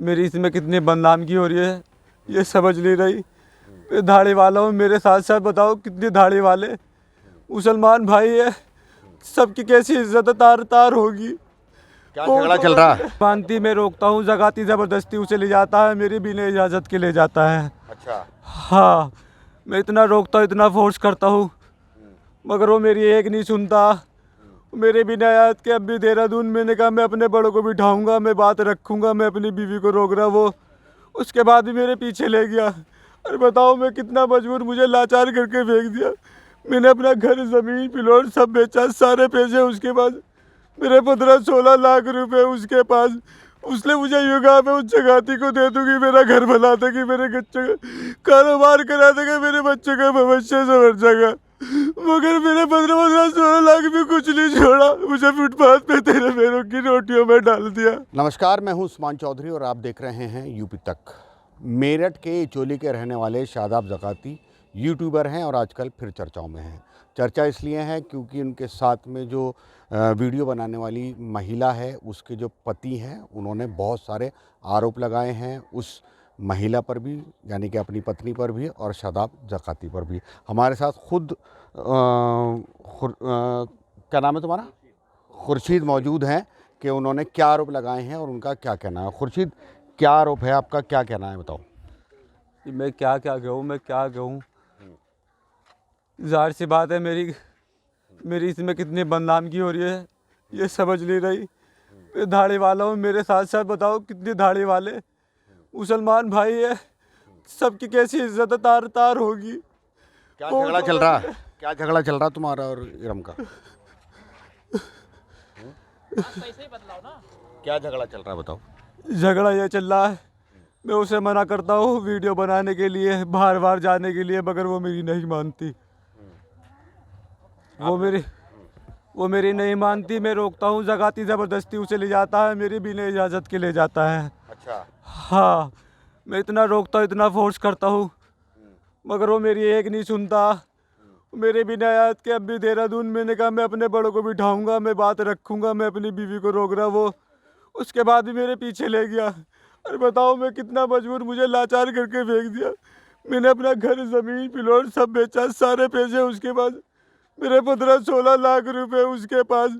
मेरी इसमें कितनी बदनामी हो रही है ये समझ नहीं रही। मैं दाढ़ी वाला हूँ, मेरे साथ साथ बताओ कितनी दाढ़ी वाले मुसलमान भाई है, सबकी कैसी इज्जत तार तार होगी। क्या झगड़ा चल रहा है? मानती मैं रोकता हूँ, जगाती ज़बरदस्ती उसे ले जाता है, मेरी बिना इजाज़त के ले जाता है। अच्छा। हाँ, मैं इतना रोकता हूँ, इतना फोर्स करता हूँ, मगर वो मेरी एक नहीं सुनता। मेरे बिना याद के अब भी देहरादून मैंने कहा मैं अपने बड़ों को बिठाऊंगा, मैं बात रखूंगा, मैं अपनी बीवी को रोक रहा, वो उसके बाद भी मेरे पीछे ले गया। अरे बताओ मैं कितना मजबूर, मुझे लाचार करके फेंक दिया। मैंने अपना घर, ज़मीन, प्लॉट सब बेचा, सारे पैसे उसके पास, मेरे 15-16 लाख रुपए उसके पास। उसने मुझे यूँ कहा मैं उस जगाती को दे दूंगी, मेरा घर बना देगी, मेरे बच्चों का कारोबार करा देगा, मेरे बच्चों का भविष्य संवर जाएगा। मगर मेरे 15-16 लाख भी कुछ नहीं छोड़ा, मुझे फुटपाथ पे तेरे पैरों की रोटियों में डाल दिया। नमस्कार, मैं हूं उस्मान चौधरी और आप देख रहे हैं यूपी तक। मेरठ के इचोली के रहने वाले शादाब ज़काती यूट्यूबर हैं और आजकल फिर चर्चाओं में हैं। चर्चा इसलिए है क्योंकि उनके साथ में जो वीडियो बनाने वाली महिला है, उसके जो पति हैं, उन्होंने बहुत सारे आरोप लगाए हैं उस महिला पर भी, यानी कि अपनी पत्नी पर भी, और शादाब ज़काती पर भी। हमारे साथ खुद क्या नाम है तुम्हारा? खुर्शीद मौजूद हैं कि उन्होंने क्या आरोप लगाए हैं और उनका क्या कहना है। खुर्शीद, क्या आरोप है आपका, क्या कहना है, बताओ। मैं क्या कहूँ, मैं क्या कहूँ। ज़ाहिर सी बात है, मेरी इसमें कितनी बदनामी हो रही है ये समझ नहीं रही। मैं दाढ़ी वाला हूँ, मेरे साथ साथ बताओ कितनी दाढ़ी वाले मुसलमान भाई है, सबकी कैसी इज्जत तार तार होगी। क्या झगड़ा चल रहा है? क्या झगड़ा चल रहा तुम्हारा और इरम का? क्या झगड़ा चल रहा है, बताओ। झगड़ा ये चल रहा है, मैं उसे मना करता हूँ वीडियो बनाने के लिए, बाहर बाहर जाने के लिए, मगर वो मेरी नहीं मानती। वो मेरी नहीं मानती। मैं रोकता हूँ, जगाती ज़बरदस्ती उसे ले जाता है, मेरी बिना इजाज़त के ले जाता है। अच्छा। हाँ, मैं इतना रोकता हूँ, इतना फोर्स करता हूँ, मगर वो मेरी एक नहीं सुनता। मेरे बिना याद के अब भी देहरादून मैंने कहा मैं अपने बड़ों को बिठाऊंगा, मैं बात रखूंगा, मैं अपनी बीवी को रोक रहा, वो उसके बाद भी मेरे पीछे ले गया। अरे बताओ मैं कितना मजबूर, मुझे लाचार करके फेंक दिया। मैंने अपना घर, ज़मीन, प्लॉट सब बेचा, सारे पैसे उसके पास, मेरे 15-16 लाख रुपए उसके पास।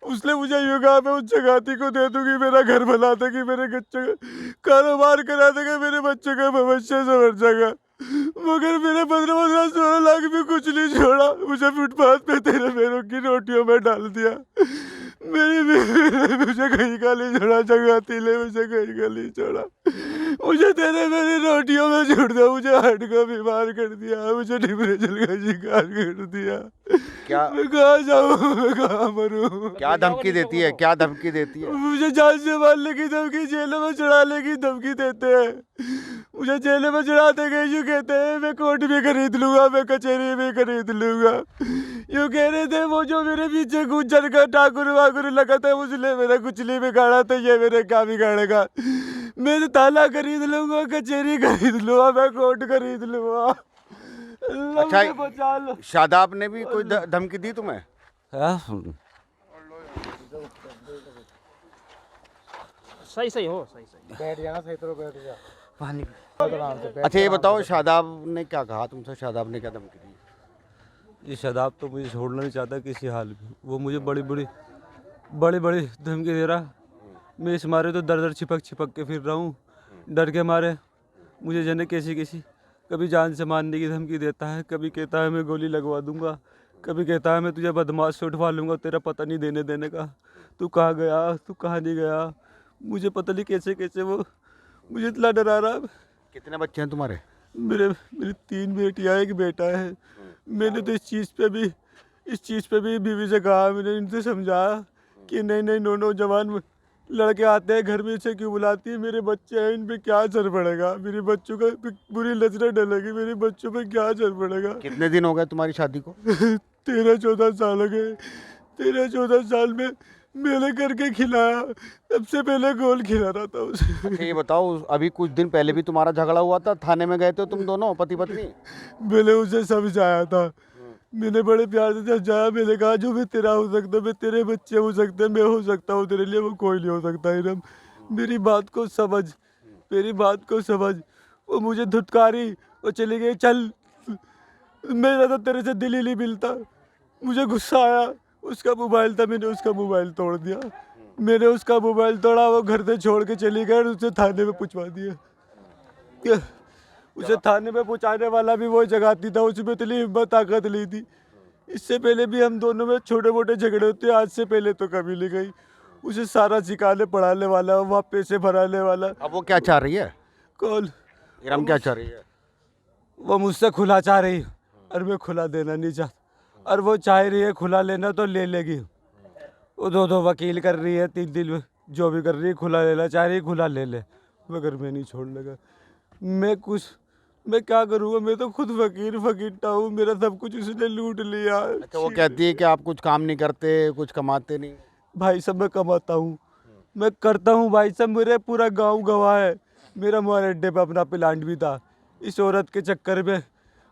उसने मुझे यूँ कहा मैं उस जगाती को दे दूंगी, मेरा घर बना देगी, मेरे बच्चों का कारोबार करा देगा, मेरे बच्चों का भविष्य संवर जाएगा। मगर मेरे 15-16 लाख भी कुछ नहीं छोड़ा, मुझे फुटपाथ पे तेरे पैरों की रोटियों में डाल दिया। मुझे कहीं का नहीं छोड़ा, जगाती ले मुझे कहीं का नहीं छोड़ा, मुझे तेरे मेरी रोटियों में छोड़ दिया, मुझे हार्ट का बीमार कर दिया, मुझे डिप्रेशन का शिकार कर दिया। क्या मैं कहाँ जाऊँ, मैं कहाँ मरूँ? क्या धमकी देती है? क्या धमकी देती है? मुझे जान से मारने की धमकी, जेल में चढ़ाने की धमकी देते हैं। मुझे जेल में चढ़ाते गए यूँ कहते हैं मैं कोर्ट भी खरीद लूँगा, मैं कचहरी भी खरीद लूँगा। यूँ कह रहे थे वो जो मेरे पीछे गुज्जर का ठाकुर वाकुर लगा था, उसने मेरा कुछ नहीं बिगाड़ा, तो ये मेरे क्या बिगाड़ेगा। मैं तो ताला खरीद लूँगा, कचहरी खरीद लूँगा, मैं कोर्ट खरीद लूँगा। अच्छा, शादाब ने भी कोई धमकी दी तुम्हें? सही हो, सही बैठ जाना, सही तरह बैठ जा। पानी। अच्छा ये बताओ, शादाब ने क्या कहा तुमसे? शादाब ने क्या धमकी दी? ये शादाब तो मुझे छोड़ना नहीं चाहता किसी हाल में। वो मुझे बड़ी बड़ी धमकी दे रहा। मैं इस मारे तो दर दर छिपक के फिर रहा हूँ, डर के मारे। मुझे जने कैसी कभी जान से मारने की धमकी देता है, कभी कहता है मैं गोली लगवा दूंगा, कभी कहता है मैं तुझे बदमाश से उठवा लूँगा, तेरा पता नहीं देने का, तू कहाँ गया, तू कहाँ नहीं गया। मुझे पता नहीं कैसे वो मुझे इतना डरा रहा। कितने बच्चे हैं तुम्हारे? मेरी 3 बेटियाँ, 1 बेटा है। मैंने तो इस चीज़ पे भी बीवी से कहा, मैंने इनसे समझाया कि नहीं नौजवान लड़के आते हैं घर में, इसे क्यों बुलाती है, मेरे बच्चे हैं, इन पे क्या असर पड़ेगा, मेरे बच्चों का बुरी नजरें डलेगी, मेरे बच्चों पे क्या असर पड़ेगा। कितने दिन हो गए तुम्हारी शादी को? 13-14 साल हो गए। 13-14 साल में मैंने करके खिलाया, सबसे पहले गोल खिला रहा था उसे। अच्छा ये बताओ, अभी कुछ दिन पहले भी तुम्हारा झगड़ा हुआ था, थाने में गए थे तुम दोनों पति पत्नी? मैंने उसे समझाया था, मैंने बड़े प्यार से समझाया। मैंने कहा जो मैं तेरा हो सकता, मैं तेरे बच्चे हो सकते, मैं हो सकता हूँ तेरे लिए, वो कोई नहीं हो सकता। इरम, मेरी बात को समझ। मेरी बात को समझ। वो मुझे धुतकारी, वो चली गई, चल, मेरा तो तेरे से दिल ही नहीं मिलता। मुझे गुस्सा आया, उसका मोबाइल था, मैंने उसका मोबाइल तोड़ दिया। मैंने उसका मोबाइल तोड़ा, वो घर से छोड़ के चली गई और उसे थाने में पहुंचवा दिया। क्या? उसे थाने में पहुंचाने वाला भी वो जगाती था, उसमें इतनी हिम्मत ताकत ली थी। इससे पहले भी हम दोनों में छोटे मोटे झगड़े होते, आज से पहले तो कभी नहीं गई। उसे सारा सिखाने पढ़ाने वाला, वहाँ पैसे भराने वाला। अब वो क्या चाह रही है? कौन? इरम क्या चाह रही है? वो मुझसे खुला चाह रही है और मैं खुला देना नहीं चाहता, और वो चाह रही है खुला लेना तो ले लेगी। वो दो वकील कर रही है, 3 दिन जो भी कर रही है, खुला लेना चाह रही है, खुला ले ले, मगर मैं नहीं छोड़ लगा। मैं क्या करूँगा? मैं तो खुद फकीरटा हूँ, मेरा सब कुछ उसने लूट लिया। अच्छा, वो कहती है कि आप कुछ काम नहीं करते, कुछ कमाते नहीं। भाई साहब मैं कमाता हूँ, मैं करता हूँ भाई साहब, मेरे पूरा गांव गवाह है। मेरा मोहर अड्डे पे अपना प्लांट भी था। इस औरत के चक्कर में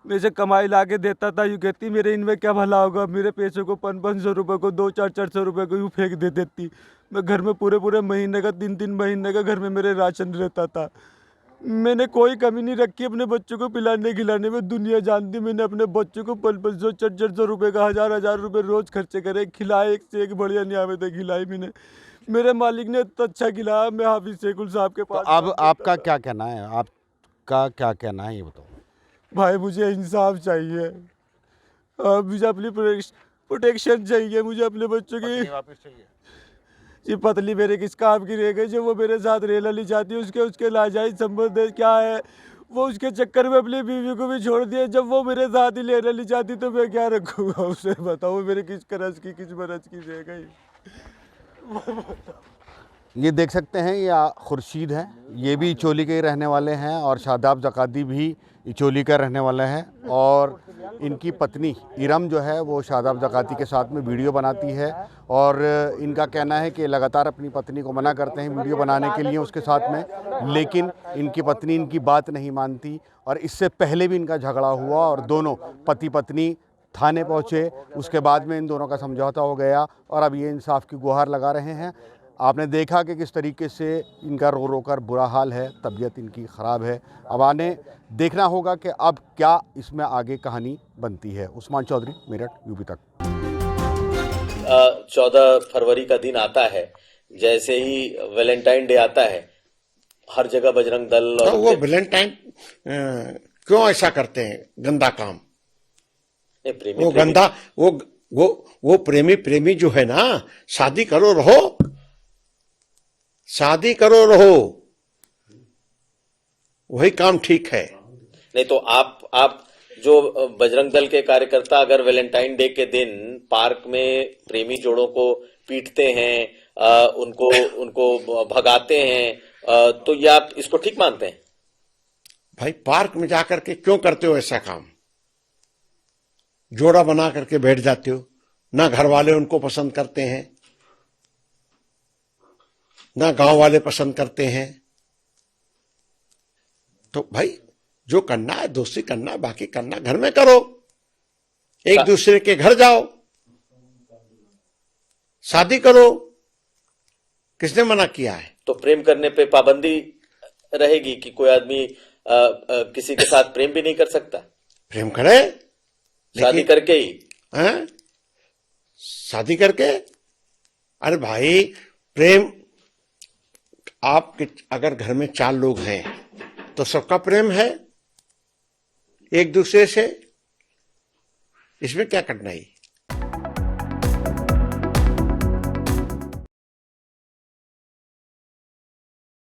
मैं से कमाई ला के देता था, यूँ कहती मेरे इनमें क्या भला होगा। मेरे पैसों को 500-500 रुपये को, 200-400 रुपये को यूँ फेंक दे देती। मैं घर में पूरे महीने का, 3 महीने का घर में मेरे राशन रहता था। मैंने कोई कमी नहीं रखी अपने बच्चों को पिलाने खिलाने में। दुनिया जानती, मैंने अपने बच्चों को 500, 400 रुपये का, 1000 रुपये रोज़ खर्चे करे, खिलाए, एक से एक बढ़िया नियामतें खिलाई मैंने। मेरे मालिक ने इतना अच्छा खिलाया। मैं हाफिज शेखुल साहब के तो पास। अब आपका क्या कहना है? आपका क्या कहना है, ये बताओ। भाई मुझे इंसाफ चाहिए, मुझे अपनी प्रोटेक्शन चाहिए, मुझे अपने बच्चों की। वापस चाहिए। ये पतली मेरे किस काम की रह गई जो वो मेरे साथ रेला ली जाती है? उसके लाजायज संबंध क्या है? वो उसके चक्कर में अपनी बीवी को भी छोड़ दिया। जब वो मेरे साथ ही लेना ली जाती तो मैं क्या रखूँगा उसे? बताओ, मेरे किस करज की, किस बरज की रह गई। ये देख सकते हैं, ये खुर्शीद हैं, ये भी इचोली के ही रहने वाले हैं, और शादाब ज़काती भी इचोली का रहने वाला है। और इनकी पत्नी इरम जो है वो शादाब ज़काती के साथ में वीडियो बनाती है, और इनका कहना है कि लगातार अपनी पत्नी को मना करते हैं वीडियो बनाने के लिए उसके साथ में, लेकिन इनकी पत्नी इनकी बात नहीं मानती। और इससे पहले भी इनका झगड़ा हुआ और दोनों पति पत्नी थाने पहुँचे। उसके बाद में इन दोनों का समझौता हो गया और अब ये इंसाफ की गुहार लगा रहे हैं। आपने देखा कि किस तरीके से इनका रो रो कर बुरा हाल है, तबीयत इनकी ख़राब है। अब आने देखना होगा कि अब क्या इसमें आगे कहानी बनती है। उस्मान चौधरी, मेरठ, यूपी तक। 14 फरवरी का दिन आता है, जैसे ही वैलेंटाइन डे आता है, हर जगह बजरंग दल और तो वो वैलेंटाइन क्यों ऐसा करते हैं? गंदा काम। प्रेमी वो गंदा, वो प्रेमी जो है ना, शादी करो रहो, शादी करो रहो, वही काम ठीक है। नहीं तो आप जो बजरंग दल के कार्यकर्ता अगर वैलेंटाइन डे के दिन पार्क में प्रेमी जोड़ों को पीटते हैं, उनको भगाते हैं, तो ये आप इसको ठीक मानते हैं? भाई पार्क में जाकर के क्यों करते हो ऐसा काम? जोड़ा बना करके बैठ जाते हो, ना घर वाले उनको पसंद करते हैं, ना गांव वाले पसंद करते हैं। तो भाई जो करना है दोस्ती करना है, बाकी करना घर में करो, एक दूसरे के घर जाओ, शादी करो, किसने मना किया है? तो प्रेम करने पे पाबंदी रहेगी कि कोई आदमी किसी के साथ प्रेम भी नहीं कर सकता? प्रेम करे, शादी करके ही? हैं? शादी करके? अरे भाई प्रेम, आप अगर घर में 4 लोग हैं तो सबका प्रेम है एक दूसरे से, इसमें क्या कठिनाई?